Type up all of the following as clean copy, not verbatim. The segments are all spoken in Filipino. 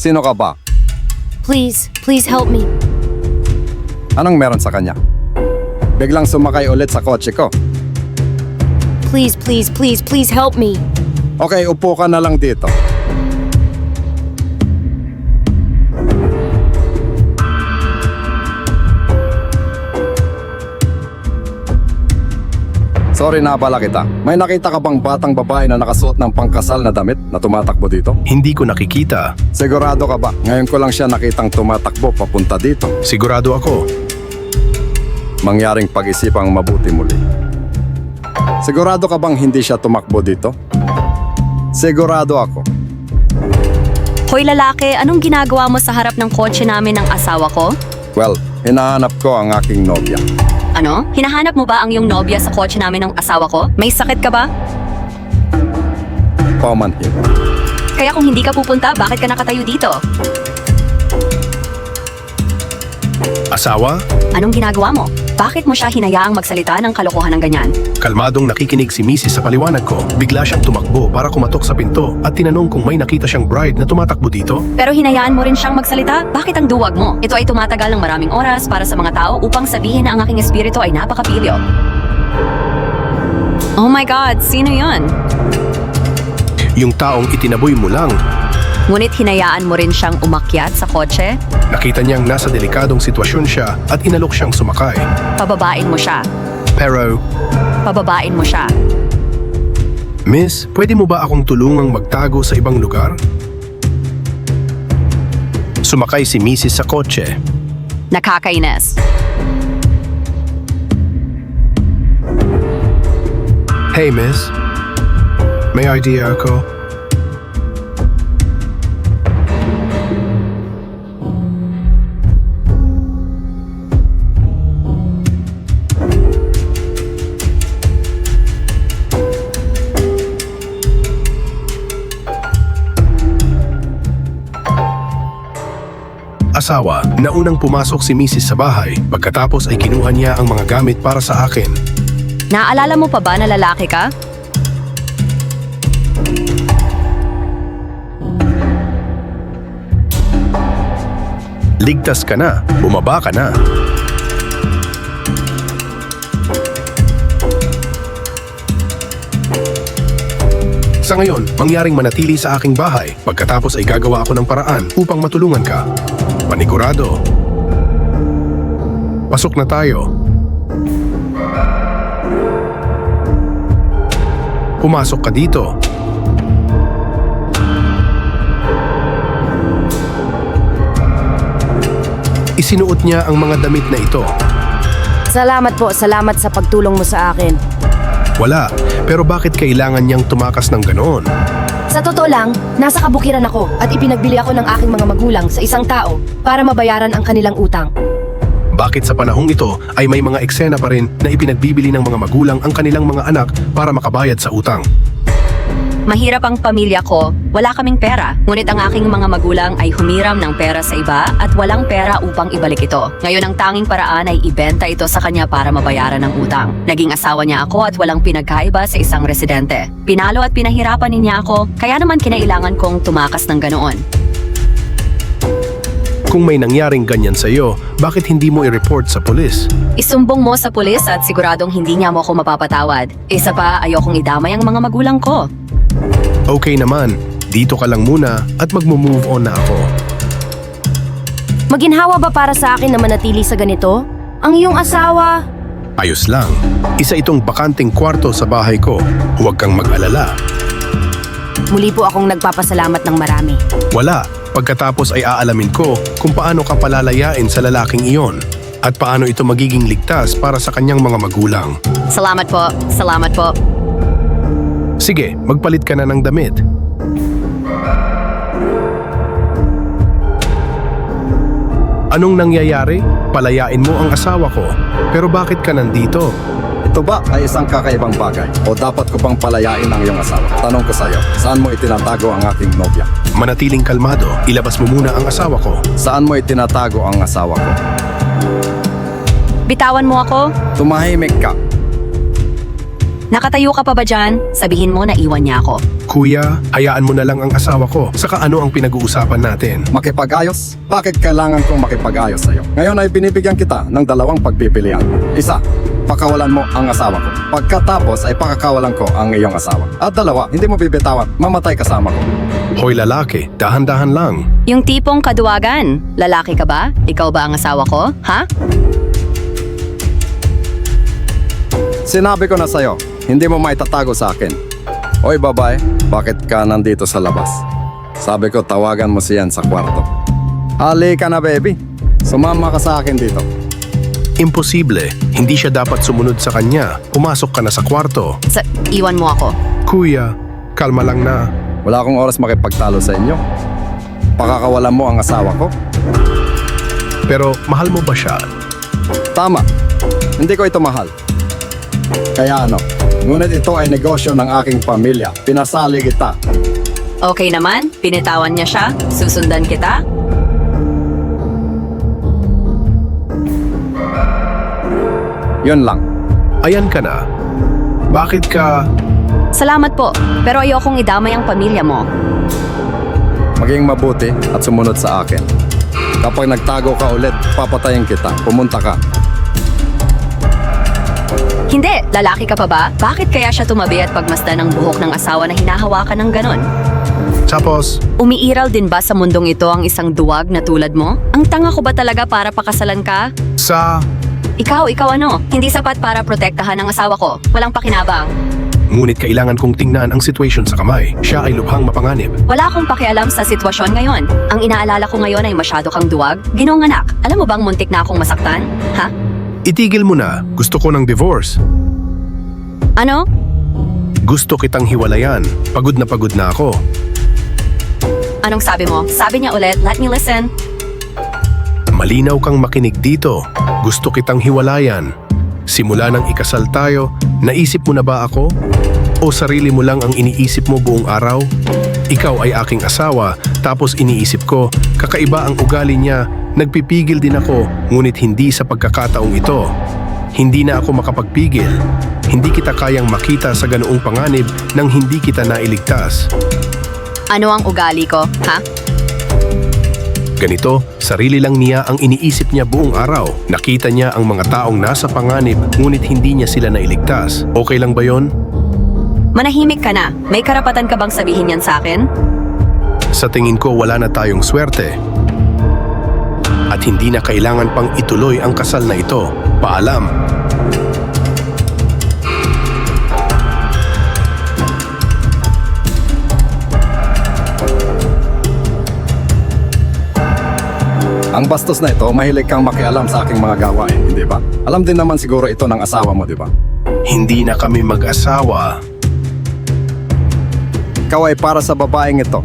Sino ka ba? Please help me. Anong meron sa kanya? Biglang sumakay ulit sa kotse ko. Please help me. Okay, upo ka na lang dito. Sorry na abala kita. May nakita ka bang batang babae na nakasuot ng pangkasal na damit na tumatakbo dito? Hindi ko nakikita. Sigurado ka ba? Ngayon ko lang siya nakitang tumatakbo papunta dito. Sigurado ako. Mangyaring pag-isipang mabuti muli. Sigurado ka bang hindi siya tumakbo dito? Sigurado ako. Hoy lalaki, anong ginagawa mo sa harap ng kotse namin ng asawa ko? Well, hinahanap ko ang aking nobya. Ano? Hinahanap mo ba ang iyong nobya sa kotse namin ng asawa ko? May sakit ka ba? Paumanhin. Kaya kung hindi ka pupunta, bakit ka nakatayo dito? Asawa? Anong ginagawa mo? Bakit mo siya hinayaang magsalita ng kalokohan ng ganyan? Kalmadong nakikinig si Mrs. sa paliwanag ko. Bigla siyang tumakbo para kumatok sa pinto at tinanong kung may nakita siyang bride na tumatakbo dito. Pero hinayaan mo rin siyang magsalita? Bakit ang duwag mo? Ito ay tumatagal ng maraming oras para sa mga tao upang sabihin na ang aking espiritu ay napakapilyo. Oh my God, sino yon? Yung taong itinaboy mo lang. Ngunit hinayaan mo rin siyang umakyat sa kotse? Nakita niyang nasa delikadong sitwasyon siya at inalok siyang sumakay. Pababain mo siya. Pero, Pababain mo siya. Miss, pwede mo ba akong tulungang magtago sa ibang lugar? Sumakay si Mrs. sa kotse. Nakakainis. Hey miss, may idea ako. Asawa, naunang pumasok si Mrs. sa bahay. Pagkatapos ay kinuha niya ang mga gamit para sa akin. Naalala mo pa ba na lalaki ka? Ligtas ka na, bumaba ka na. Sa ngayon, mangyaring manatili sa aking bahay. Pagkatapos ay gagawa ako ng paraan upang matulungan ka. Panigurado. Pasok na tayo. Pumasok ka dito. Isinuot niya ang mga damit na ito. Salamat po, salamat sa pagtulong mo sa akin. Wala, pero bakit kailangan niyang tumakas ng ganoon? Sa totoo lang, nasa kabukiran ako at ipinagbili ako ng aking mga magulang sa isang tao para mabayaran ang kanilang utang. Bakit sa panahong ito ay may mga eksena pa rin na ipinagbibili ng mga magulang ang kanilang mga anak para makabayad sa utang? Mahirap ang pamilya ko, wala kaming pera. Ngunit ang aking mga magulang ay humiram ng pera sa iba at walang pera upang ibalik ito. Ngayon ang tanging paraan ay ibenta ito sa kanya para mabayaran ang utang. Naging asawa niya ako at walang pinagkaiba sa isang residente. Pinalo at pinahirapan niya ako, kaya naman kinailangan kong tumakas ng ganoon. Kung may nangyaring ganyan sa iyo, bakit hindi mo i-report sa pulis? Isumbong mo sa pulis at siguradong hindi niya mo ako mapapatawad. Isa pa, ayokong idamay ang mga magulang ko. Okay naman, dito ka lang muna at magmo-move on na ako. Maginhawa ba para sa akin na manatili sa ganito? Ang iyong asawa... Ayos lang. Isa itong bakanting kwarto sa bahay ko. Huwag kang mag-alala. Muli po akong nagpapasalamat ng marami. Wala. Pagkatapos ay aalamin ko kung paano ka palalayain sa lalaking iyon at paano ito magiging ligtas para sa kanyang mga magulang. Salamat po, salamat po. Sige, magpalit ka na ng damit. Anong nangyayari? Palayain mo ang asawa ko. Pero bakit ka nandito? Ito ba ay isang kakaibang bagay? O dapat ko bang palayain ang iyong asawa? Tanong ko sa'yo, saan mo itinatago ang aking nobya? Manatiling kalmado, ilabas mo muna ang asawa ko. Saan mo itinatago ang asawa ko? Bitawan mo ako? Tumahimik ka. Nakatayo ka pa ba dyan? Sabihin mo na iwan niya ako. Kuya, hayaan mo na lang ang asawa ko. Saka ano ang pinag-uusapan natin? Makipag-ayos? Bakit kailangan kong makipag-ayos sa'yo? Ngayon ay binibigyan kita ng dalawang pagpipilian. Isa, pakawalan mo ang asawa ko. Pagkatapos ay pakakawalan ko ang iyong asawa. At dalawa, hindi mo bibitawan, mamatay kasama ko. Hoy lalaki, dahan-dahan lang. Yung tipong kaduwagan. Lalaki ka ba? Ikaw ba ang asawa ko? Ha? Sinabi ko na sa'yo, hindi mo maitatago sa akin. Oy babae, bakit ka nandito sa labas? Sabi ko tawagan mo siyan sa kwarto. Halika na baby, sumama ka sa akin dito. Imposible. Hindi siya dapat sumunod sa kanya. Pumasok ka na sa kwarto. Iwan mo ako. Kuya, kalma lang na. Wala akong oras makipagtalo sa inyo. Pakakawalan mo ang asawa ko. Pero mahal mo ba siya? Tama, hindi ko ito mahal. Kaya ano, ngunit ito ay negosyo ng aking pamilya. Pinasali kita. Okay naman, pinitawan niya siya. Susundan kita. Yun lang. Ayan ka na. Bakit ka... Salamat po, pero ayokong idamay ang pamilya mo. Maging mabuti at sumunod sa akin. Kapag nagtago ka ulit, papatayin kita. Pumunta ka. Hindi, lalaki ka pa ba? Bakit kaya siya tumabi at pagmasdan ng buhok ng asawa na hinahawakan ng ganon? Tapos, Umiiral din ba sa mundong ito ang isang duwag na tulad mo? Ang tanga ko ba talaga para pakasalan ka? sa... Ikaw ano? Hindi sapat para protektahan ang asawa ko. Walang pakinabang. Ngunit kailangan kong tingnan ang sitwasyon sa kamay. Siya ay lubhang mapanganib. Wala akong pakialam sa sitwasyon ngayon. Ang inaalala ko ngayon ay masyado kang duwag. Ginoong anak, alam mo bang muntik na akong masaktan? Ha? Itigil mo na. Gusto ko ng divorce. Ano? Gusto kitang hiwalayan. Pagod na ako. Anong sabi mo? Sabi niya ulit, let me listen. Malinaw kang makinig dito. Gusto kitang hiwalayan. Simula nang ikasal tayo, naisip mo na ba ako? O sarili mo lang ang iniisip mo buong araw? Ikaw ay aking asawa, tapos iniisip ko, kakaiba ang ugali niya, nagpipigil din ako, ngunit hindi sa pagkakataong ito. Hindi na ako makapagpigil. Hindi kita kayang makita sa ganoong panganib nang hindi kita nailigtas. Ano ang ugali ko, ha? Ganito, sarili lang niya ang iniisip niya buong araw. Nakita niya ang mga taong nasa panganib, ngunit hindi niya sila nailigtas. Okay lang ba yon? Manahimik ka na. May karapatan ka bang sabihin yan sa akin? Sa tingin ko wala na tayong swerte. At hindi na kailangan pang ituloy ang kasal na ito. Paalam. Ang bastos na ito, mahilig kang makialam sa aking mga gawain, hindi ba? Alam din naman siguro ito ng asawa mo, di ba? Hindi na kami mag-asawa. Ikaw ay para sa babaeng ito.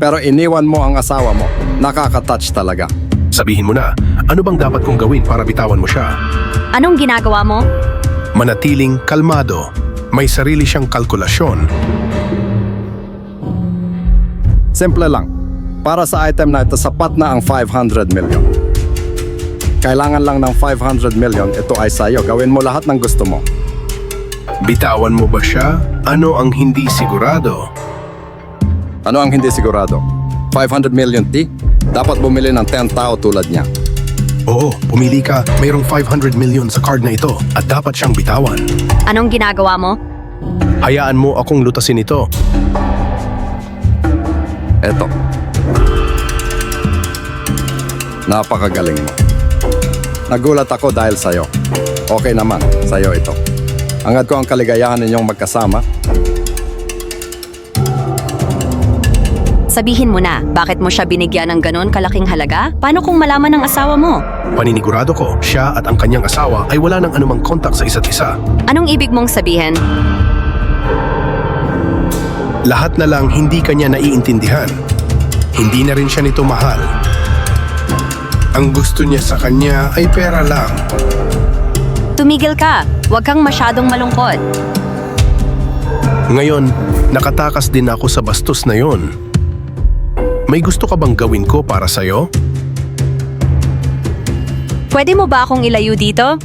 Pero iniwan mo ang asawa mo. Nakaka-touch talaga. Sabihin mo na, ano bang dapat kong gawin para bitawan mo siya? Anong ginagawa mo? Manatiling kalmado. May sarili siyang kalkulasyon. Simple lang. Para sa item na ito, sapat na ang 500 million. Kailangan lang ng 500 million, ito ay sa'yo. Gawin mo lahat ng gusto mo. Bitawan mo ba siya? Ano ang hindi sigurado? Ano ang hindi sigurado? 500 million T? Dapat bumili ng 10 tao tulad niya. Oo, pumili ka. Mayroong 500 million sa card na ito at dapat siyang bitawan. Anong ginagawa mo? Hayaan mo akong lutasin ito. Eto. Napakagaling mo. Nagulat ako dahil sa'yo. Okay naman, sa'yo ito. Hangad ko ang kaligayahan ninyong magkasama. Sabihin mo na, bakit mo siya binigyan ng ganon kalaking halaga? Paano kung malaman ng asawa mo? Paninigurado ko, siya at ang kanyang asawa ay wala ng anumang kontak sa isa't isa. Anong ibig mong sabihin? Lahat na lang hindi kanya naiintindihan. Hindi na rin siya nito mahal. Ang gusto niya sa kanya ay pera lang. Tumigil ka. Huwag kang masyadong malungkot. Ngayon, nakatakas din ako sa bastos na yon. May gusto ka bang gawin ko para sa'yo? Pwede mo ba akong ilayo dito?